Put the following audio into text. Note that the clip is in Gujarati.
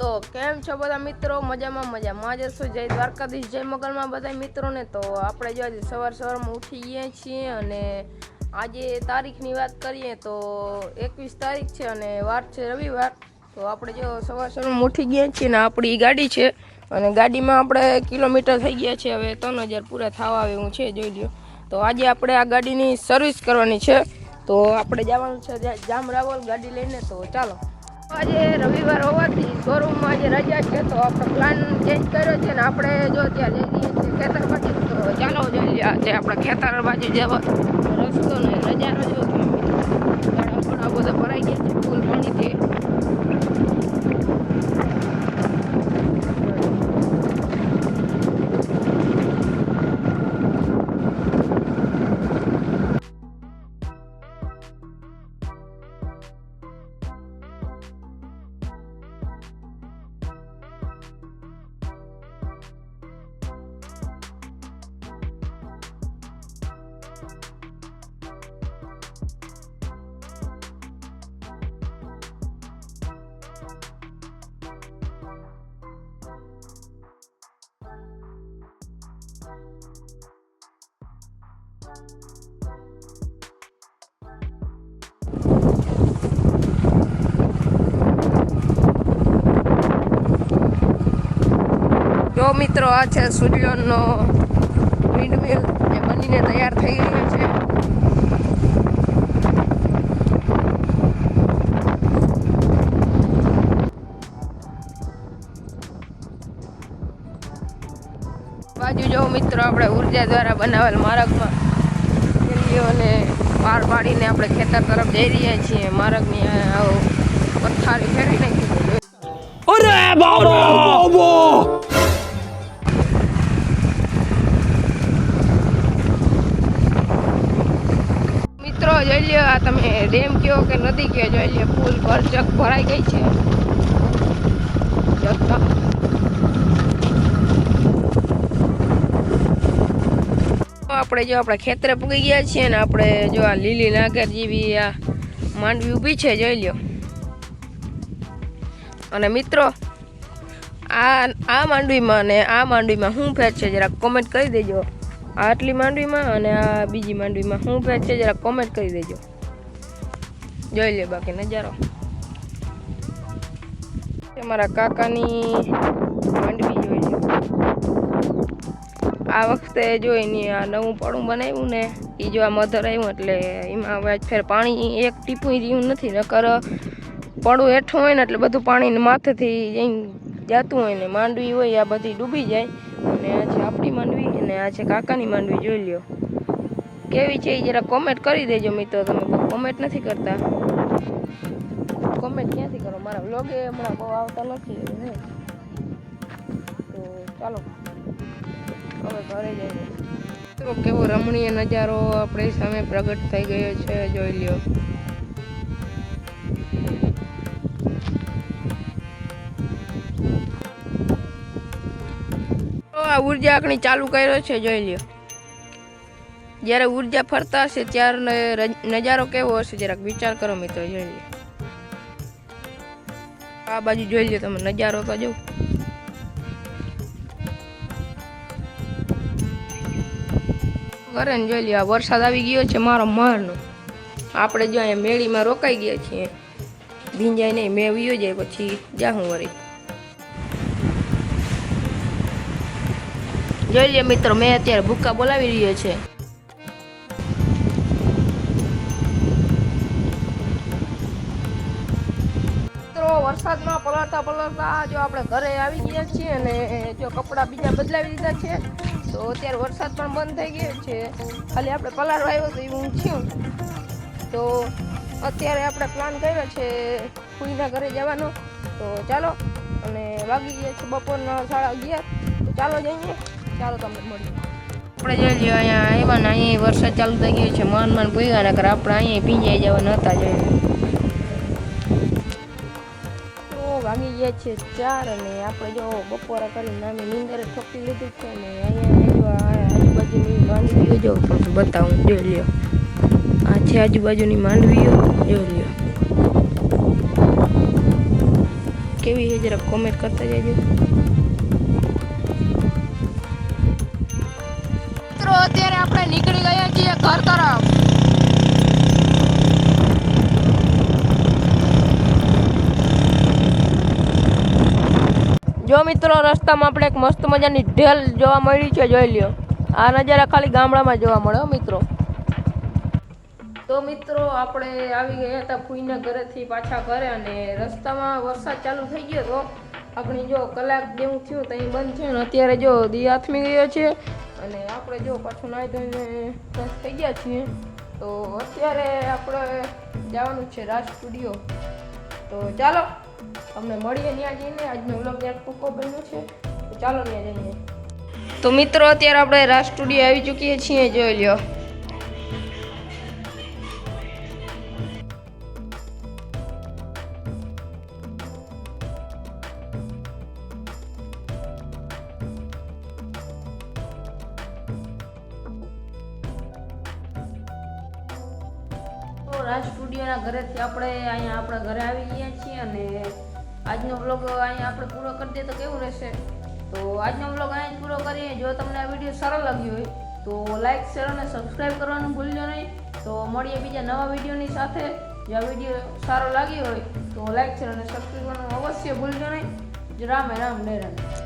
તો કેમ છો બધા મિત્રો? મજામાં જશો। જય દ્વારકાધીશ, જય મોગલમાં બધા મિત્રોને। તો આપણે જો આજે સવારમાં ઉઠી ગયા છીએ અને આજે તારીખની વાત કરીએ તો 21 તારીખ છે અને વાર છે રવિવાર। તો આપણે જો સવારમાં ઉઠી ગયા છીએ ને આપણી ગાડી છે અને ગાડીમાં આપણે કિલોમીટર થઈ ગયા છે, હવે 3000 પૂરા થવા આવ્યું છે, જોઈ લ્યો। તો આજે આપણે આ ગાડીની સર્વિસ કરવાની છે, તો આપણે જવાનું છે જામરાવલ ગાડી લઈને। તો ચાલો, આજે રવિવાર હોવાથી શોરૂમમાં આજે રજા છે, તો આપણે પ્લાન ચેન્જ કર્યો છે ને આપણે જો ત્યાં જઈ રહીએ છીએ ખેતર બાજુ। તો ચાલો જોઈએ આજે આપણે ખેતર બાજુ જવા રસ્તો ને નજારો જો ઘણા બધા ભરાઈ ગયા છે ફૂલ પાણીથી। જો મિત્રો, આ છે સૂર્યનો વિન્ડમિલ જે બનીને તૈયાર થઈ રહ્યો છે। બાજુ જો મિત્રો, આપણે ઉર્જા દ્વારા બનાવેલ માર્ગમાં અને પાર પાડીને આપણે ખેતર તરફ જઈ રહ્યા છીએ। માર્ગની પથ્થારી ફેરવી નાખી। અરે બાબા! મિત્રો જોઈ લ્યો, આ તમે ડેમ કયો કે નદી કયો, જોઈ લ્યો ફૂલ ભરચક ભરાઈ ગઈ છે। આપણે ખેતરે પૂગી ગયા છીએ ને આપણે જો આ લીલી નાગર જેવી આ માંડવી ઊભી છે, જોઈ લ્યો। અને મિત્રો, આ માંડવીમાં ને આ માંડવીમાં શું ફેર છે જરાક કોમેન્ટ કરી દેજો। આટલી માંડવીમાં અને આ બીજી માંડવીમાં શું ફેર છે જરાક કોમેન્ટ કરી દેજો। જોઈ લે બાકી નજારો મારા કાકાની માંડવી જોઈ લે। આ વખતે જો એની આ નવું પડું બનાવ્યું ને એ જો આ મધર આવ્યું એટલે એમાં હવે ફેર પાણી એક ટીપું રહ્યું નથી, નકર પડું હેઠું હોય ને એટલે બધું પાણી માથેથી જઈને જતું હોય ને માંડવી હોય આ બધી ડૂબી જાય। અને આ છે આપણી માંડવી અને આ છે કાકાની માંડવી, જોઈ લ્યો કેવી છે એ જરા કોમેન્ટ કરી દેજો મિત્રો। તમે કોમેન્ટ નથી કરતા, કોમેન્ટ ક્યાંથી કરો? મારા વ્લોગે હમણાં બહુ આવતા નથી, તો ચાલો હવે ઘરે જઈએ। મિત્રો, કેવો રમણીય નજારો આપણી સામે પ્રગટ થઈ ગયો છે, જોઈ લ્યો। આ ઉર્જા આંકણી ચાલુ કર્યો છે, જોઈ લ્યો। જ્યારે ઉર્જા ફરતા હશે ત્યારે નજારો કેવો હશે જરાક વિચાર કરો મિત્રો, જોઈ લ્યો। આ બાજુ જોઈ લ્યો તમે નજારો તો જો। ઘરે ને જોઈ લ્યો, વરસાદ આવી ગયો છે મારો મારનો। આપણે જો અહીંયા મેળીમાં રોકાઈ ગયા છીએ, ભીંજાય નહીં, મેં વિયો જાય પછી જાહું વળી। જોઈ લે મિત્રો, મેં અત્યારે ભૂક્કા બોલાવી રહ્યો છે। મિત્રો, વરસાદમાં પલળતા જો આપણે ઘરે આવી ગયા છીએ અને જો કપડાં બીજા બદલાવી દીધા છે, તો અત્યારે વરસાદ પણ બંધ થઈ ગયો છે, ખાલી આપણે પલાળવા આવ્યો તો એવું થયું। તો અત્યારે આપણે પ્લાન કર્યો છે ફૂઈના ઘરે જવાનો, તો ચાલો। અને વાગી ગયા છે બપોરના 11:30, તો ચાલો જઈએ। ચાલો તમને મળીએ। આપણે જોઈ લ્યો અહીંયા આવ્યા ને અહીંયા વરસાદ ચાલુ થઈ ગયો છે, માન પૂગ્યા ને આપણે અહીંયા ભીંજાઈ જવાના હતા, જોઈ તો વાગી ગયા છે 4 અને આપણે જો બપોરા કરીને નામી નીંદરે ઠોકી લીધું છે ને અહીંયા આજુબાજુની માંડવીઓ જો બતાવું, જોઈ લ્યો આ છે આજુબાજુની માંડવીઓ, જોઈ લ્યો। કેવી છે જરા કોમેન્ટ કરતા જજો. મિત્રો અત્યારે આપણે નીકળી ગયા છીએ ઘર તરફ. જો મિત્રો રસ્તામાં આપણે એક મસ્ત મજાની ઢેલ જોવા મળી છે, જોઈ લ્યો. આ નજારા ખાલી ગામડામાં જોવા મળે મિત્રો. તો મિત્રો આપણે આવી ગયા હતા ફૂઈના ઘરેથી પાછા ઘરે, અને રસ્તામાં વરસાદ ચાલુ થઈ ગયો તો આપણે જો કલાક જેવું થયું ત્યાં બંધ છે, અને અત્યારે જો દી આથમી ગયો છે, અને આપણે જો પાછું નાહી ધોઈને ફ્રેશ થઈ ગયા છીએ. તો અત્યારે આપણે જવાનું છે રાજ સ્ટુડિયો. તો ચાલો અમને મળીએ ત્યાં જઈને. આજનો વ્લોગ ત્યાં ટૂંકો બન્યો છે, તો ચાલો ત્યાં જઈએ. તો મિત્રો અત્યારે આપણે રાજ સ્ટુડિયો આવી ચૂકીએ છીએ, જોઈ લ્યો. રાજ સ્ટુડિયોના ઘરેથી આપણે અહીંયા આપણા ઘરે આવી ગયા છીએ, અને આજનો વ્લોગ અહીંયા આપણે પૂરો કરી દઈએ તો કેવું રહેશે. તો આજનો વ્લોગ અહીંયા જ પૂરો કરીએ. જો તમને આ વિડીયો સારો લાગ્યો હોય તો લાઈક, શેર અને સબસ્ક્રાઈબ કરવાનું ભૂલજો નહીં. તો મળીએ બીજા નવા વિડીયોની સાથે. જો આ વિડીયો સારો લાગ્યો હોય તો લાઈક, શેર અને સબસ્ક્રાઈબ કરવાનું અવશ્ય ભૂલજો નહીં. રામ રામ, જય રામ.